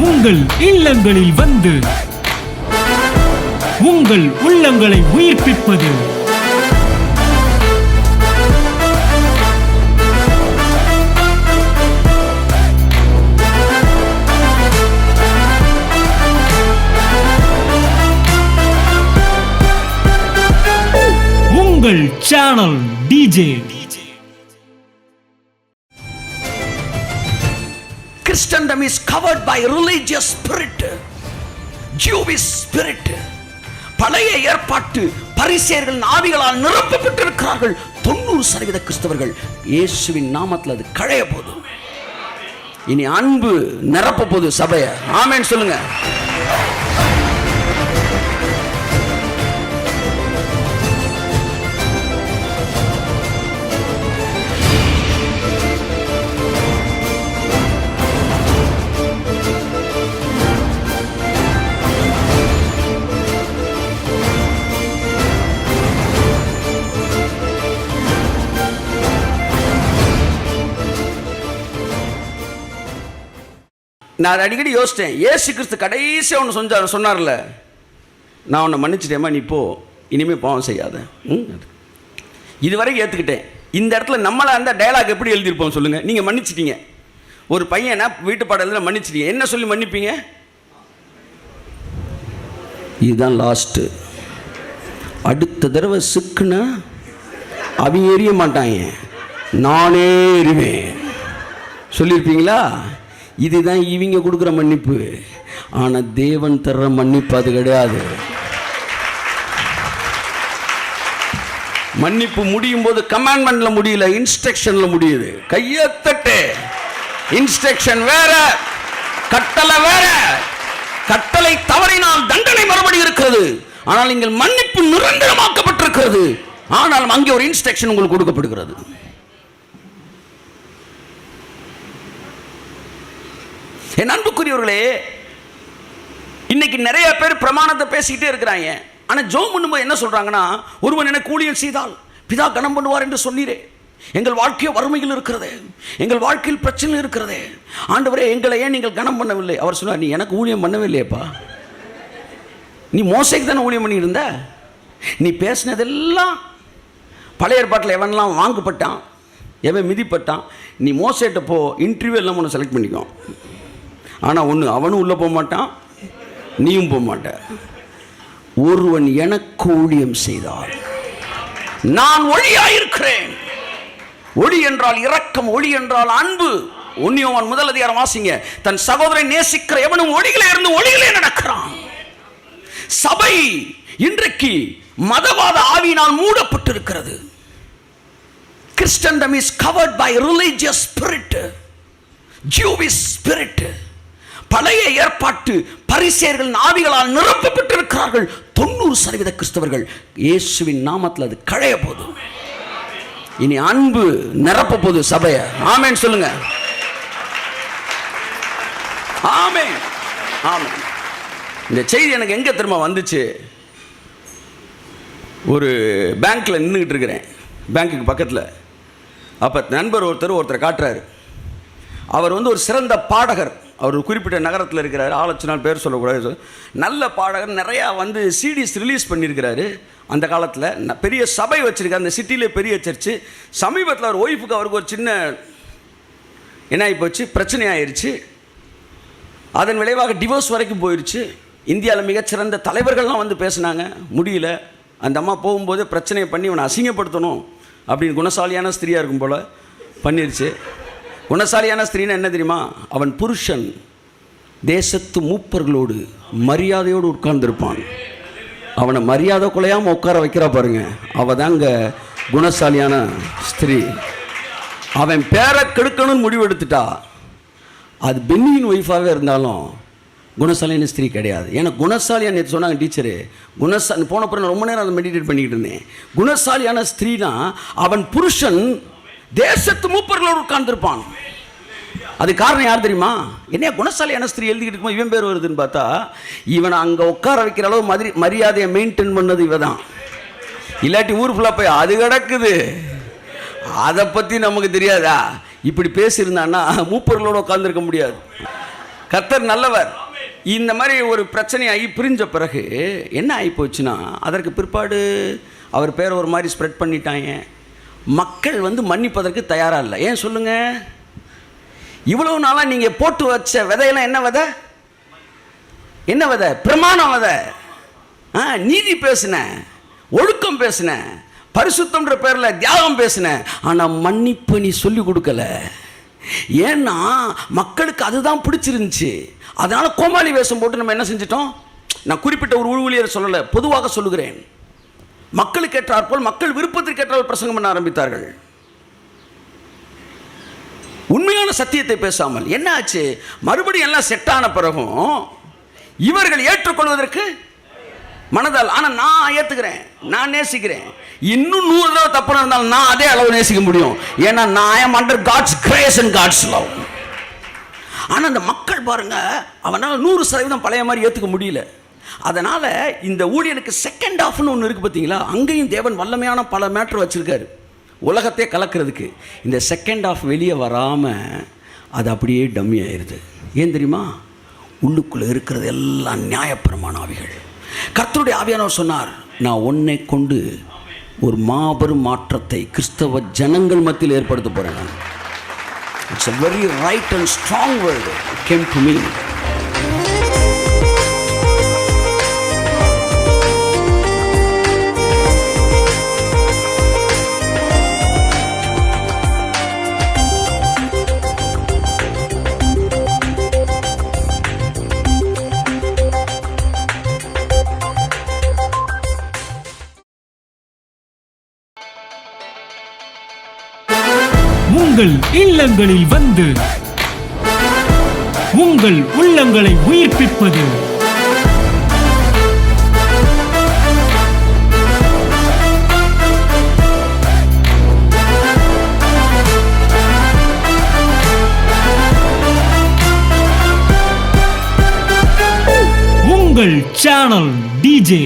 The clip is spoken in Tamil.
உங்கள் இல்லங்களில் வந்து உங்கள் உள்ளங்களை உயிர்ப்பிப்பது உங்கள் channel DJ. Christendom is covered by religious spirit, Jewish spirit. பழைய ஏற்பாட்டு பரிசேயர்கள் ஆவிகளால் நிரப்பப்பட்டிருக்கிறார்கள். 90% கிறிஸ்தவர்கள் இயேசுவின் நாமத்தில் அது கழைய போது. இனி அன்பு நிரப்ப போது சபையை. ஆமென் சொல்லுங்க. நான் அடிக்கடி யோசித்தேன், ஏசு கிறிஸ்து கடைசியாக ஒன்று சொன்னார்ல, நான் உன்னை மன்னிச்சிட்டேம்மா, நீ போ, இனிமேல் பாவம் செய்யாத. இதுவரைக்கும் ஏற்றுக்கிட்டேன். இந்த இடத்துல நம்மளை அந்த டயலாக் எப்படி எழுதியிருப்போம் சொல்லுங்கள். நீங்கள் மன்னிச்சிட்டீங்க, ஒரு பையனை வீட்டு பாடத்தில் மன்னிச்சிட்டீங்க, என்ன சொல்லி மன்னிப்பீங்க? இதுதான் லாஸ்ட்டு. அடுத்த தடவை சிக்குன்னா அவங்க எரிய மாட்டாங்க, நானே எறிவேன் சொல்லியிருப்பீங்களா? இதுதான் இவங்க கொடுக்குற மன்னிப்பு. ஆனால் தேவன் தர்ற மன்னிப்பு அது கிடையாது. மன்னிப்பு முடியும் போது கமாண்ட்மெண்ட்ல முடியல, இன்ஸ்ட்ரக்ஷன்ல முடியுது. கையத்தட்டு. இன்ஸ்ட்ரக்ஷன் வேற, கட்டளை வேற. கட்டளை தவறினால் தண்டனை மறுபடி இருக்கிறது. ஆனால் நீங்கள் மன்னிப்பு நிரந்தரமாக்கப்பட்டிருக்கிறது. ஆனால் அங்கே ஒரு இன்ஸ்ட்ரக்ஷன் உங்களுக்கு கொடுக்கப்படுகிறது. என் அன்புக்குரியவர்களே, இன்னைக்கு நிறைய பேர் பிரமாணத்தை பேசிக்கிட்டே இருக்கிறாங்க. ஆனால் ஜெபம் பண்ணும்போது என்ன சொல்றாங்கன்னா, ஒருவன் எனக்கு ஊழியம் செய்தால் பிதா கனம் பண்ணுவார் என்று சொன்னீரே, எங்கள் வாழ்க்கையை வறுமையில் இருக்கிறது, எங்கள் வாழ்க்கையில் பிரச்சனை இருக்கிறது, ஆண்டவரே எங்களை ஏன் நீங்கள் கனம் பண்ணவில்லை? அவர் சொன்னார், நீ எனக்கு ஊழியம் பண்ணவே இல்லையப்பா, நீ மோசைக்கு தானே ஊழியம் பண்ணி இருந்த. நீ பேசினதெல்லாம் பழைய ஏற்பாட்டில் எவனெல்லாம் வாங்கப்பட்டான், எவன் மிதிப்பட்டான், நீ மோசைட்ட போ, இன்டர்வியூ எல்லாம் ஒன்று செலக்ட் பண்ணிக்கோ. ஆனால் ஒன்று, அவனும் உள்ளே போக மாட்டான், நீயும் போக மாட்ட. ஒருவன் எனக்கு ஊழியம் செய்தால் நான் ஒளியாயிருக்கிறேன். ஒளி என்றால் இரக்கம், ஒளி என்றால் அன்பு. 1 யோவான் 1 அதிகாரம் வாசிங்க. தன் சகோதரனை நேசிக்கிற எவனும் ஒளிகளே இருந்து ஒளிகளே நடக்கிறான். சபை இன்றைக்கு மதவாத ஆவியினால் மூடப்பட்டிருக்கிறது. Christendom is covered by religious spirit, Jewish spirit. பழைய ஏற்பாட்டு பரிசேயர்கள் ஆவிகளால் நிரப்பப்பட்டிருக்கிறார்கள். 90% கிறிஸ்தவர்கள் இயேசுவின் நாமத்தில் அது கழைய போது. இனி அன்பு நிரப்ப போது சபையை. ஆமென் சொல்லுங்க. ஆமென் ஆமென். இந்த செய்தி எனக்கு எங்க திரும்ப வந்துச்சு, ஒரு பேங்க்ல நின்றுக்கிட்டு இருக்கிறேன், பேங்க்குக்கு பக்கத்தில். அப்போ நண்பர் ஒருத்தரை காட்டுறாரு. அவர் ஒரு சிறந்த பாடகர். அவர் குறிப்பிட்ட நகரத்தில் இருக்கிறார், ஆலோசனால் பேர் சொல்லக்கூடாது. நல்ல பாடகர், நிறையா சிடிஸ் ரிலீஸ் பண்ணியிருக்கிறாரு. அந்த காலத்தில் பெரிய சபை வச்சுருக்காரு, அந்த சிட்டியிலே பெரிய சர்ச்சு. சமீபத்தில் அவர் ஒய்ஃபுக்கு அவருக்கு ஒரு சின்ன என்ன ஆகி போச்சு, பிரச்சனை ஆயிடுச்சு. அதன் விளைவாக டிவோர்ஸ் வரைக்கும் போயிடுச்சு. இந்தியாவில் மிகச்சிறந்த தலைவர்கள்லாம் பேசினாங்க, முடியல. அந்த அம்மா போகும்போது பிரச்சனையை பண்ணி இவனை அசிங்கப்படுத்தணும் அப்படின்னு, குணசாலியான ஸ்திரியாக இருக்கும் போல் பண்ணிருச்சு. குணசாலியான ஸ்திரீனா என்ன தெரியுமா? அவன் புருஷன் தேசத்து மூப்பர்களோடு மரியாதையோடு உட்கார்ந்துருப்பான். அவனை மரியாதை கொலையாமல் உட்கார வைக்கிறா பாருங்க, அவள் தாங்க குணசாலியான ஸ்திரீ. அவன் பேரை கெடுக்கணும்னு முடிவு எடுத்துட்டா, அது பெண்ணின் ஒய்ஃபாகவே இருந்தாலும் குணசாலியான ஸ்திரீ கிடையாது. ஏன்னா குணசாலியான நேற்று சொன்னாங்க டீச்சரு, போன பிறகு ரொம்ப நேரம் அதை மெடிடேட் பண்ணிக்கிட்டு இருந்தேன். குணசாலியான ஸ்திரீனா அவன் புருஷன் தேசத்து மூப்பர்களோடு உட்கார்ந்துருப்பான். அது காரணம் யார் தெரியுமா? என்ன குணசாலியான ஸ்திரீ எழுதிக்கிட்டு இருக்கும்போது இவன் பேர் வருதுன்னு பார்த்தா, இவனை அங்கே உட்கார வைக்கிற அளவு மரியாதையை மெயின்டைன் பண்ணது இவ தான். இல்லாட்டி ஊர் ஃபுல்லாக போய் அது கிடக்குது, அதை பற்றி நமக்கு தெரியாதா? இப்படி பேசியிருந்தான்னா மூப்பர்களோடு உட்காந்துருக்க முடியாது. கர்த்தர் நல்லவர். இந்த மாதிரி ஒரு பிரச்சனையாகி பிரிஞ்ச பிறகு என்ன ஆகி போச்சுன்னா, அதற்கு பிற்பாடு அவர் பேரை ஒரு மாதிரி ஸ்ப்ரெட் பண்ணிட்டாங்க. மக்கள் வந்து மன்னிப்பதற்கு தயாராக இல்லை. ஏன் சொல்லுங்க? இவ்வளவு நாளாக நீங்கள் போட்டு வச்ச விதையெல்லாம் என்ன விதை? என்ன விதை? பிரமாணம் விதை. நீதி பேசினேன், ஒழுக்கம் பேசினேன், பரிசுத்தம்ன்ற பேரில் தியாகம் பேசினேன். ஆனால் மன்னிப்பு நீ சொல்லி கொடுக்கல. ஏன்னா மக்களுக்கு அதுதான் பிடிச்சிருந்துச்சு. அதனால் கோமாளி வேஷம் போட்டு நம்ம என்ன செஞ்சிட்டோம்? நான் குறிப்பிட்ட ஒரு ஊழியரை சொல்லலை, பொதுவாக சொல்லுகிறேன். மக்களுக்கு ஏற்றாற்போல், மக்கள் விருப்பத்திற்கு ஏற்றால் பிரசங்கம் பண்ண ஆரம்பித்தார்கள். உண்மையான சத்தியத்தை பேசாமல். என்ன ஆச்சு? மறுபடியும் எல்லாம் செட்டான பிறகும் இவர்கள் ஏற்றுக்கொள்வதற்கு மனதால். ஆனால் நான் ஏற்றுக்கிறேன், நான் நேசிக்கிறேன். இன்னும் 100 தடவை தப்பு நடந்தாலும் நான் அதே அளவு நேசிக்க முடியும். ஏன்னா நான் I am under God's grace and God's love. ஆனால் அந்த மக்கள் பாருங்க, அவனால் 100% பழைய மாதிரி ஏற்றுக்க முடியல. அதனால் இந்த ஊழியனுக்கு செகண்ட் ஆஃப்னு ஒன்று இருக்குது பார்த்தீங்களா? அங்கேயும் தேவன் வல்லமையான பல மேட்ரு வச்சுருக்காரு உலகத்தையே கலக்கிறதுக்கு. இந்த செகண்ட் ஆஃப் வெளியே வராமல் அது அப்படியே டம்மி ஆயிடுது. ஏன் தெரியுமா? உள்ளுக்குள்ளே இருக்கிறது எல்லாம் நியாயப்பிரமாண ஆவிகள். கர்த்தருடைய ஆவியானவர் சொன்னார், நான் உன்னை கொண்டு ஒரு மாபெரும் மாற்றத்தை கிறிஸ்தவ ஜனங்கள் மத்தியில் ஏற்படுத்த போகிறேன். It's a very right and strong word came to me. உங்கள் இல்லங்களில் வந்து உங்கள் உள்ளங்களை உயிர்ப்பிப்பது உங்கள் சேனல் டிஜே